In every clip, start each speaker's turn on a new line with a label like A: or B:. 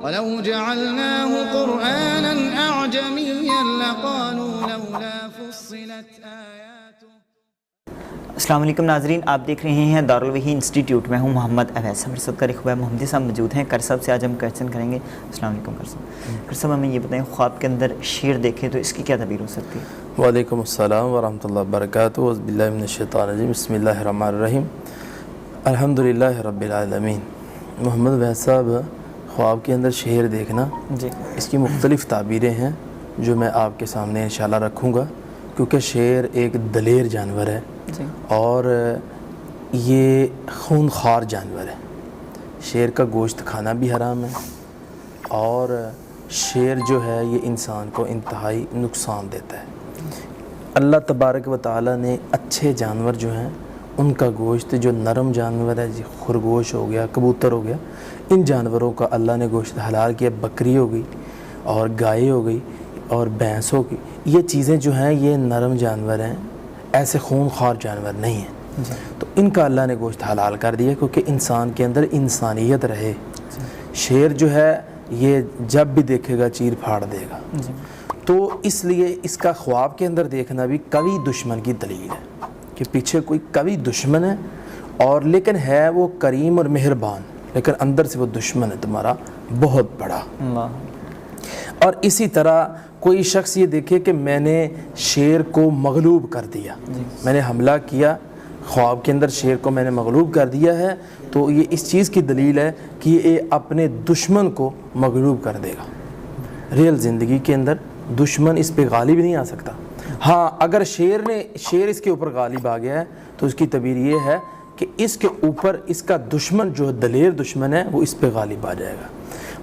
A: ولو جعلناه قرآنا أعجميا لقالوا لولا فصلت آياته.
B: السلام علیکم ناظرین، آپ دیکھ رہے ہیں دارالوحی انسٹیٹیوٹ. میں ہوں محمد اویس. ہمارے ساتھ قاری خبیب محمدی صاحب موجود ہیں. کر صاحب سے آج ہم کویسچن کریں گے. السلام علیکم کر صاحب. کر صاحب ہمیں یہ بتائیں، خواب کے اندر شیر دیکھیں تو اس کی کیا تعبیر ہو سکتی ہے؟
C: وعلیکم السلام ورحمۃ اللہ وبرکاتہ. اعوذ باللہ من الشیطان الرجیم. بسم اللہ الرحمن الرحیم. الحمدللہ رب العالمین. محمد اویس صاحب، خواب کے اندر شیر دیکھنا
B: جی،
C: اس کی مختلف تعبیریں ہیں جو میں آپ کے سامنے انشاءاللہ رکھوں گا، کیونکہ شیر ایک دلیر جانور ہے
B: جی،
C: اور یہ خون خوار جانور ہے. شیر کا گوشت کھانا بھی حرام ہے اور شیر جو ہے یہ انسان کو انتہائی نقصان دیتا ہے. اللہ تبارک و تعالیٰ نے اچھے جانور جو ہیں ان کا گوشت، جو نرم جانور ہے، خرگوش ہو گیا، کبوتر ہو گیا، ان جانوروں کا اللہ نے گوشت حلال کیا. بکری ہو گئی اور گائے ہو گئی اور بھینس ہو گئی. یہ چیزیں جو ہیں یہ نرم جانور ہیں، ایسے خون خوار جانور نہیں ہیں. تو ان کا اللہ نے گوشت حلال کر دیا کیونکہ انسان کے اندر انسانیت رہے. شیر جو ہے یہ جب بھی دیکھے گا چیر پھاڑ دے گا. تو اس لیے اس کا خواب کے اندر دیکھنا بھی قوی دشمن کی دلیل ہے کہ پیچھے کوئی قوی دشمن ہے اور لیکن ہے وہ کریم اور مہربان، لیکن اندر سے وہ دشمن ہے تمہارا بہت بڑا. اور اسی طرح کوئی شخص یہ دیکھے کہ میں نے شیر کو مغلوب کر دیا، میں نے حملہ کیا، خواب کے اندر شیر کو میں نے مغلوب کر دیا ہے، تو یہ اس چیز کی دلیل ہے کہ یہ اپنے دشمن کو مغلوب کر دے گا. ریل زندگی کے اندر دشمن اس پہ غالب نہیں آ سکتا. ہاں اگر شیر اس کے اوپر غالب آ گیا ہے تو اس کی تعبیر یہ ہے کہ اس کے اوپر اس کا دشمن جو دلیر دشمن ہے وہ اس پہ غالب آ جائے گا.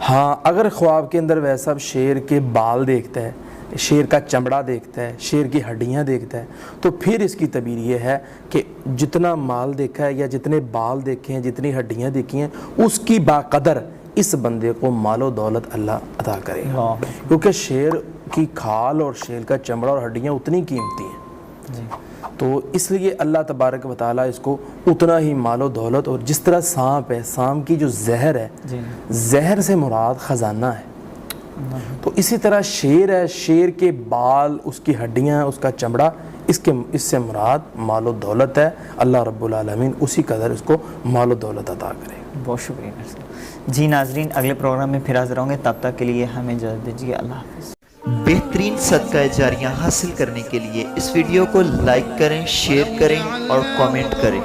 C: ہاں اگر خواب کے اندر ویسا شیر کے بال دیکھتا ہے، شیر کا چمڑا دیکھتا ہے، شیر کی ہڈیاں دیکھتا ہے، تو پھر اس کی تعبیر یہ ہے کہ جتنا مال دیکھا ہے یا جتنے بال دیکھے ہیں، جتنی ہڈیاں دیکھی ہیں، اس کی باقدر اس بندے کو مال و دولت اللہ عطا کرے گا. کیونکہ شیر کی کھال اور شیر کا چمڑا اور ہڈیاں اتنی قیمتی ہیں. تو اس لیے اللہ تبارک و تعالیٰ اس کو اتنا ہی مال و دولت، اور جس طرح سانپ ہے، سانپ کی جو زہر ہے، زہر سے مراد خزانہ ہے، تو اسی طرح شیر ہے، شیر کے بال، اس کی ہڈیاں، اس کا چمڑا، اس سے مراد مال و دولت ہے. اللہ رب العالمین اسی قدر اس کو مال و دولت عطا کرے.
B: بہت شکریہ. جی ناظرین، اگلے پروگرام میں پھر حاضر ہوں گے. تب تک کے لیے ہمیں اجازت دیجیے. اللہ حافظ. بہترین صدقہ جاریہ حاصل کرنے کے لیے اس ویڈیو کو لائک کریں، شیئر کریں اور کامنٹ کریں.